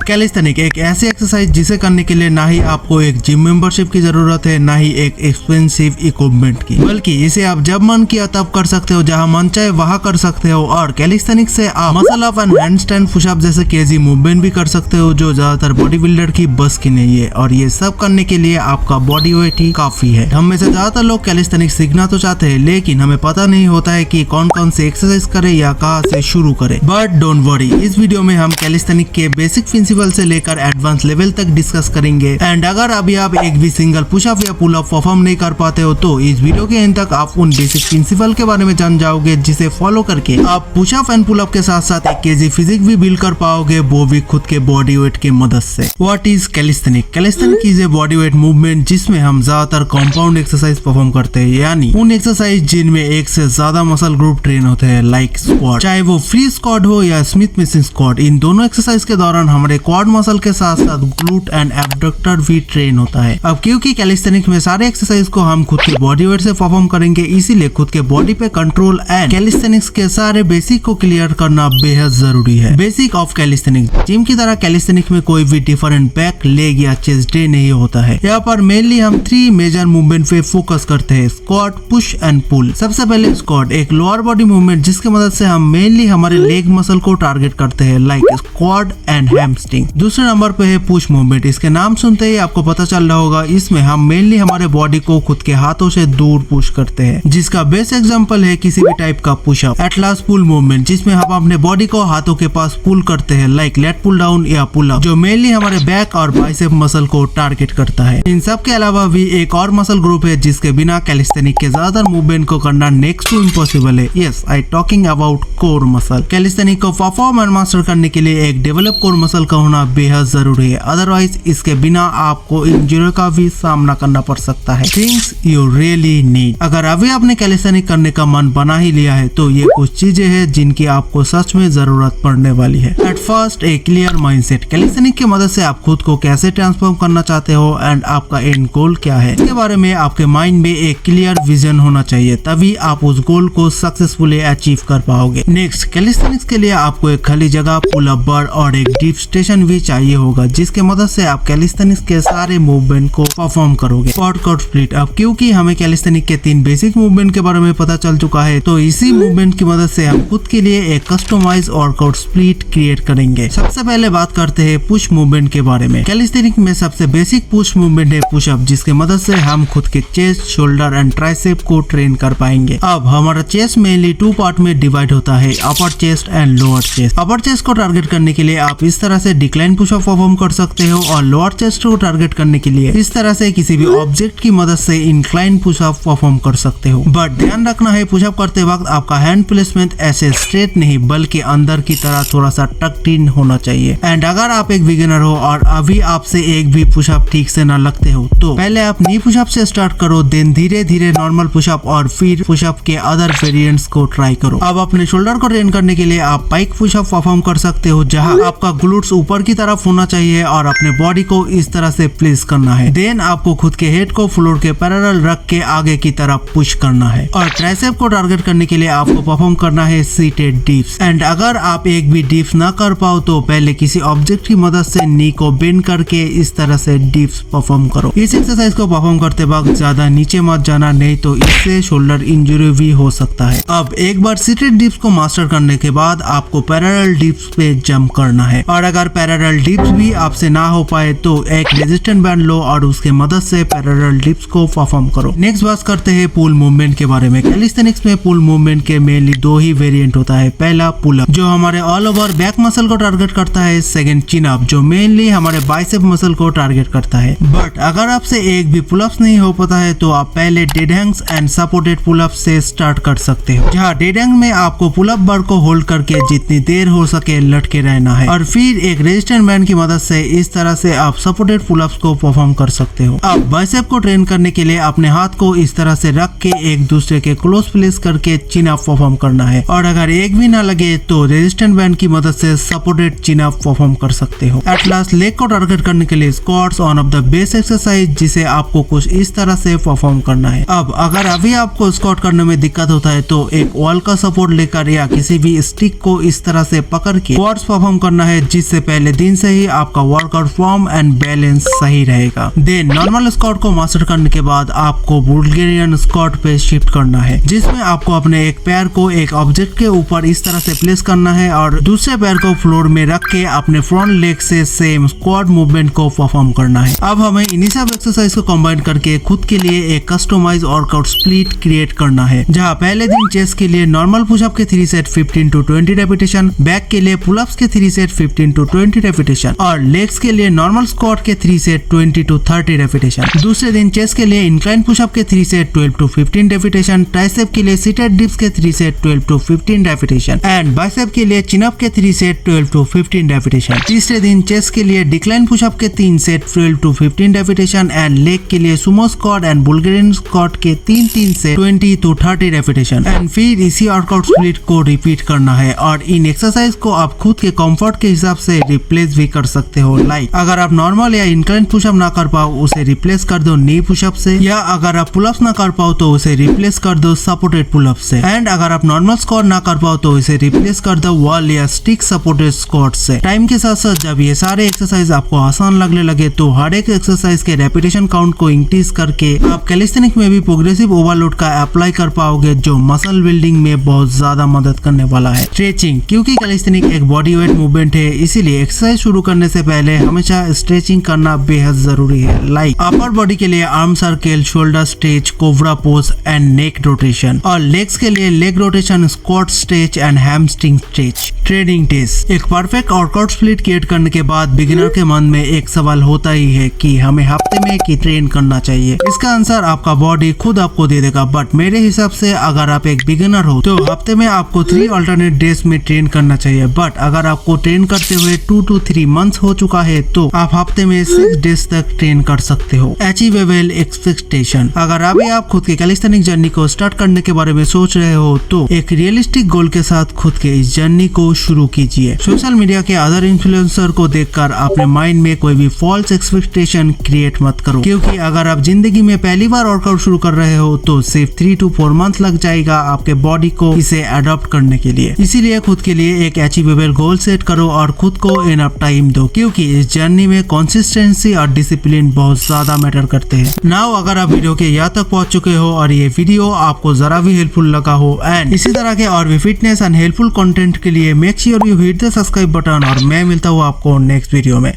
Calisthenic एक ऐसी exercise जिसे करने के लिए ना ही आपको एक जिम मेंबरशिप की जरूरत है, ना ही एक एक्सपेंसिव इक्विपमेंट की, बल्कि इसे आप जब मन किया तब कर सकते हो, जहां मन चाहे वहां कर सकते हो। और कैलिस्थेनिक से आप muscle up and handstand pushup जैसे केजी मूवमेंट भी कर सकते हो, जो ज्यादातर बॉडी बिल्डर की बस की नहीं है। और ये सब करने के लिए आपका बॉडी वेट ही काफी है। हम में से ज्यादातर लोग कैलिस्थेनिक सीखना तो चाहते हैं, लेकिन हमें पता नहीं होता है कि कौन कौन से एक्सरसाइज करे या कहाँ से शुरू करे। बट डोंट वरी, इस वीडियो में हम कैलिस्थेनिक के बेसिक प्रिंसिपल से लेकर एडवांस लेवल तक डिस्कस करेंगे। एंड अगर अभी आप एक भी सिंगल पुशअप या पुल अप परफॉर्म नहीं कर पाते हो तो इस वीडियो के एंड तक आप उन बेसिक प्रिंसिपल के बारे में जान जाओगे, जिसे फॉलो करके आप पुशअप एंड पुल अप के साथ साथ एक केजी फिजिक भी बिल्ड कर पाओगे, वो भी खुद के बॉडी वेट की मदद से। What is calisthenic? Calisthenic is a body weight movement जिसमें हम ज्यादातर कंपाउंड एक्सरसाइज परफॉर्म करते हैं, यानी उन एक्सरसाइज जिनमें एक से ज्यादा मसल ग्रुप ट्रेन होते हैं, लाइक स्क्वाट। चाहे वो फ्री स्क्वाट हो या स्मिथ मशीन स्क्वाट, इन दोनों एक्सरसाइज के दौरान हमारे क्वाड मसल के साथ साथ ग्लूट एंड एब्डक्टर भी ट्रेन होता है। अब क्योंकि कैलिस्थेनिक में सारे एक्सरसाइज को हम खुद के बॉडी वेट से परफॉर्म करेंगे, इसीलिए खुद के बॉडी पे कंट्रोल एंड कैलिस्थेनिक्स के सारे बेसिक को क्लियर करना बेहद जरूरी है। Basic of calisthenic. जिम की तरह कैलिस्थेनिक में कोई भी डिफरेंट बैक, लेग या चेस्ट डे नहीं होता है। यहाँ पर मेनली हम 3 मेजर मूवमेंट पे फोकस करते हैं, स्क्वाट, पुश एंड पुल। सबसे पहले स्क्वाट, एक लोअर बॉडी मूवमेंट जिसकी मदद से हम मेनली हमारे लेग मसल को टारगेट करते हैं, लाइक स्क्वाड एंड हैमस्ट्रिंग। दूसरे नंबर पे है पुश मूवमेंट। इसके नाम सुनते ही आपको पता चल रहा होगा, इसमें हम मेनली हमारे बॉडी को खुद के हाथों से दूर पुश करते हैं, जिसका बेस्ट एग्जांपल है किसी भी टाइप का pushup. At last pull movement, जिसमें हम अपने बॉडी को हाथों के पास पुल करते हैं, लाइक लेट पुल डाउन या पुल अप, जो मेनली हमारे बैक और बाइसेप मसल को टारगेट करता है। इन सब के अलावा भी एक और मसल ग्रुप है जिसके बिना कैलिस्थेनिक के ज्यादातर मूवमेंट को करना नेक्स्ट टू इम्पॉसिबल है। Yes, I talking about core muscle. Calisthenic को परफॉर्म एंड मास्टर करने के लिए एक डेवलप कोर मसल का होना बेहद जरूरी है, अदरवाइज इसके बिना आपको इंजरी का भी सामना करना पड़ सकता है। Things you really need. अगर अभी आपने कैलिस्थेनिक करने का मन बना ही लिया है तो ये कुछ चीजें हैं जिनकी आपको सच में जरूरत पड़ने वाली है। एट फर्स्ट, एक क्लियर माइंडसेट। कैलिस्थेनिक की मदद से आप खुद को कैसे ट्रांसफॉर्म करना चाहते हो एंड आपका एंड गोल क्या है, इसके बारे में आपके माइंड में एक क्लियर विजन होना चाहिए, तभी आप उस गोल को सक्सेसफुली अचीव कर पाओगे। नेक्स्ट, कैलिस्थेनिक्स के लिए आपको एक खाली जगह, पुल अप बार और एक डीप स्टेशन भी चाहिए होगा, जिसके मदद से आप कैलिस्थेनिक्स के सारे मूवमेंट को परफॉर्म करोगे। Workout split. अब क्योंकि हमें कैलिस्थेनिक के 3 बेसिक मूवमेंट के बारे में पता चल चुका है, तो इसी मूवमेंट की मदद से हम खुद के लिए एक कस्टमाइज वर्कआउट स्प्लिट क्रिएट करेंगे। सबसे पहले बात करते हैं पुश मूवमेंट के बारे में। कैलिस्थेनिक में सबसे बेसिक पुश मूवमेंट है पुशअप, जिसके मदद से हम खुद के चेस्ट, शोल्डर एंड ट्राइसेप को ट्रेन कर पाएंगे। अब हमारा चेस्ट मेनली 2 पार्ट में डिवाइड होता है, अपर chest and lower chest. Upper chest को टारगेट करने के लिए आप इस तरह से डिक्लाइन पुशअप परफॉर्म कर सकते हो, और लोअर चेस्ट को टारगेट करने के लिए इस तरह से किसी भी ऑब्जेक्ट की मदद से इंक्लाइन पुशअप परफॉर्म कर सकते हो। बट ध्यान रखना है, पुशअप करते वक्त आपका हैंड प्लेसमेंट ऐसे स्ट्रेट नहीं बल्कि अंदर की तरह थोड़ा सा टक्ड इन होना चाहिए। एंड अगर आप एक बिगिनर हो और अभी आपसे एक भी पुशअप ठीक से न लगते हो, तो पहले आप नी पुशअप से स्टार्ट करो, देन धीरे धीरे नॉर्मल पुशअप और फिर पुशअप के अदर वेरिएंट्स को ट्राई करो। अब अपने शोल्डर को ट्रेन करने के लिए आप पाइक पुशअप परफॉर्म कर सकते हो, जहां आपका ग्लूट्स ऊपर की तरफ होना चाहिए और अपने बॉडी को इस तरह से प्लेस करना है। देन आपको खुद के हेड को फ्लोर के पैरेलल रख के आगे की तरफ पुश करना है। और ट्राइसेप को टारगेट करने के लिए आपको परफॉर्म करना है सीटेड डिप्स। एंड अगर आप एक भी डिप्स ना कर पाओ तो पहले किसी ऑब्जेक्ट की मदद से नी को बेंड करके इस तरह से डिप्स परफॉर्म करो। इस एक्सरसाइज को परफॉर्म करते वक्त ज्यादा नीचे मत जाना, नहीं तो इससे शोल्डर इंजरी भी हो सकता है। अब एक बार सीटेड डिप्स को मास्टर करने के बाद आपको पैरेलल डिप्स पे जंप करना है, और अगर पैरेलल डिप्स भी आपसे ना हो पाए तो एक रेजिस्टेंट बैंड लो और उसके मदद से पैरेलल डिप्स को परफॉर्म करो। नेक्स्ट बात करते हैं पुल मूवमेंट के बारे में। कैलिस्थेनिक्स में पुल मूवमेंट के मेनली 2 ही वेरिएंट होता है। पहला पुल अप, जो हमारे ऑल ओवर बैक मसल को टारगेट करता है। सेकंड चिन अप, जो मेनली हमारे बाइसेप मसल को टारगेट करता है। बट अगर आपसे एक भी पुल अप्स नहीं हो पाता है तो आप पहले dead hangs and supported pull up से स्टार्ट कर सकते हो, जहाँ डेड हैंग में आपको पुल अप बार को होल्ड करके जितनी देर हो सके लटके रहना है, और फिर एक रेजिस्टेंट बैंड की मदद से इस तरह से आप सपोर्टेड पुल अप्स को परफॉर्म कर सकते हो। अब बाइसेप को ट्रेन करने के लिए अपने हाथ को इस तरह से रख के एक दूसरे के क्लोज प्लेस करके चिन अप परफॉर्म करना है, और अगर एक भी ना लगे तो रेजिस्टेंट बैंड की मदद से सपोर्टेड चिन अप परफॉर्म कर सकते हो। एट लास्ट, लेग को टारगेट करने के लिए squats one of the best exercise, जिसे आपको कुछ इस तरह से परफॉर्म करना है। अब अगर अभी आपको स्क्वाट करने में दिक्कत होता है तो एक वॉल का सपोर्ट लेकर या किसी भी स्टिक को इस तरह से पकड़ के स्क्वाट्स परफॉर्म करना है, जिससे पहले दिन से ही आपका वर्कआउट फॉर्म एंड बैलेंस सही रहेगा। देन नॉर्मल स्क्वाट को मास्टर करने के बाद आपको बुल्गारियन स्क्वाट पे शिफ्ट करना है, जिसमें आपको अपने एक पैर को एक ऑब्जेक्ट के ऊपर इस तरह से प्लेस करना है और दूसरे पैर को फ्लोर में रख के अपने फ्रंट लेग से सेम स्क्वाट मूवमेंट को परफॉर्म करना है। अब हमें इन्हीं सब एक्सरसाइज को कंबाइन करके खुद के लिए एक कस्टमाइज वर्कआउट स्प्लिट क्रिएट करना है, जहां पहले दिन चेस्ट के लिए नॉर्मल पुशअप के 3 सेट 15 to 20 रेपिटेशन, बैक के लिए पुलअप्स के 3 सेट 15 to 20 रेपिटेशन और लेग्स के लिए नॉर्मल स्क्वाट के 3 सेट 20 to 30 रेपिटेशन। दूसरे दिन चेस्ट के लिए इंक्लाइन पुशअप के 3 सेट 12 to 15 रेपिटेशन, ट्राइसेप के लिए सीटेड डिप्स के 3 set 12 to 15 repetition and bicep के लिए चिनअप के 3 सेट 12 to 15 रेपिटेशन। तीसरे दिन चेस्ट के लिए डिक्लाइन पुशअप के 3 set 12 to 15 repetition and leg के लिए Sumo squat and Bulgarian squat के 3 से 20 to 30 रेपिटेशन एंड फिर इसी वर्कआउट स्प्लिट को रिपीट करना है। और इन एक्सरसाइज को आप खुद के कंफर्ट के हिसाब से रिप्लेस भी कर सकते हो। लाइक अगर आप नॉर्मल या इंक्लाइन पुशअप ना कर पाओ उसे रिप्लेस कर दो नी पुशअप से, या अगर आप पुलअप्स ना कर पाओ तो उसे रिप्लेस कर दो सपोर्टेड पुलअप से, एंड अगर आप नॉर्मल स्क्वाट ना कर पाओ तो इसे रिप्लेस कर दो वॉल या स्टिक सपोर्टेड स्क्वाट से। टाइम के साथ साथ जब ये सारे एक्सरसाइज आपको आसान लगने लगे तो हर एक एक्सरसाइज के रेपिटेशन काउंट को इंक्रीज करके आप कैलिस्थेनिक में भी प्रोग्रेसिव ओवरलोड का अप्लाई कर पाओगे, जो मसल बिल्डिंग में बहुत ज्यादा मदद करने वाला है। स्ट्रेचिंग, क्योंकि कैलिस्थेनिक एक बॉडी वेट मूवमेंट है, इसीलिए एक्सरसाइज शुरू करने से पहले हमेशा स्ट्रेचिंग करना बेहद जरूरी है। लाइक अपर बॉडी के लिए arm circle, shoulder stretch, cobra pose and neck rotation, और लेग्स के लिए leg rotation, squat stretch and hamstring stretch. Training test, एक परफेक्ट वर्कआउट स्प्लिट क्रिएट करने के बाद बिगिनर के मन में एक सवाल होता ही है कि हमें हफ्ते में कितना ट्रेन करना चाहिए। इसका आंसर आपका बॉडी खुद आपको दे देगा, बट मेरे हिसाब से अगर आप एक बिगिनर हो तो हफ्ते में आपको 3 अल्टरनेट डेज में ट्रेन करना चाहिए। बट अगर आपको ट्रेन करते हुए 2 to 3 मंथ्स हो चुका है तो आप हफ्ते में 6 डेज तक ट्रेन कर सकते हो। अचीवेबल एक्सपेक्टेशन, अगर अभी आप खुद के कैलिस्थेनिक जर्नी को स्टार्ट करने के बारे में सोच रहे हो तो एक रियलिस्टिक गोल के साथ खुद के इस जर्नी को शुरू कीजिए। सोशल मीडिया के अदर इन्फ्लुएंसर को देखकर अपने माइंड में कोई भी फॉल्स एक्सपेक्टेशन क्रिएट मत करो, क्योंकि अगर आप जिंदगी में पहली बार वर्कआउट शुरू कर रहे हो तो सिर्फ 3 to 4 मंथ लग जाएगा आपके बॉडी को इसे अडॉप्ट करने के लिए। इसीलिए खुद के लिए एक अचीवेबल गोल सेट करो और खुद को इनफ टाइम दो, क्योंकि इस जर्नी में कंसिस्टेंसी और डिसिप्लिन बहुत ज्यादा मैटर करते हैं। नाउ अगर आप वीडियो के यहाँ तक पहुंच चुके हो और ये वीडियो आपको जरा भी हेल्पफुल लगा हो एंड इसी तरह के और भी फिटनेस एंड हेल्पफुल कंटेंट के लिए make sure you hit the subscribe button, और मैं मिलता हूँ आपको नेक्स्ट वीडियो में।